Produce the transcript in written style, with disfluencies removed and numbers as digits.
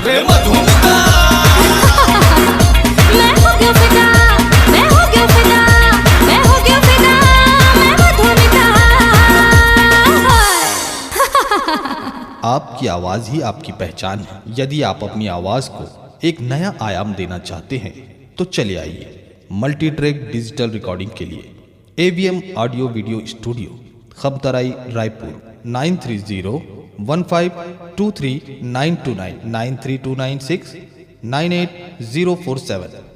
पे मधुमिता। मैं हो गया फिदा, मैं हो गया फिदा, मैं हो गया फिदा, मैं मधुमिता। आपकी आवाज़ ही आपकी पहचान है। यदि आप अपनी आवाज़ को एक नया आयाम देना चाहते हैं तो चले आइए मल्टी ट्रैक डिजिटल रिकॉर्डिंग के लिए AVM ऑडियो वीडियो स्टूडियो, खबतराई, रायपुर 9301523929 93296 98047।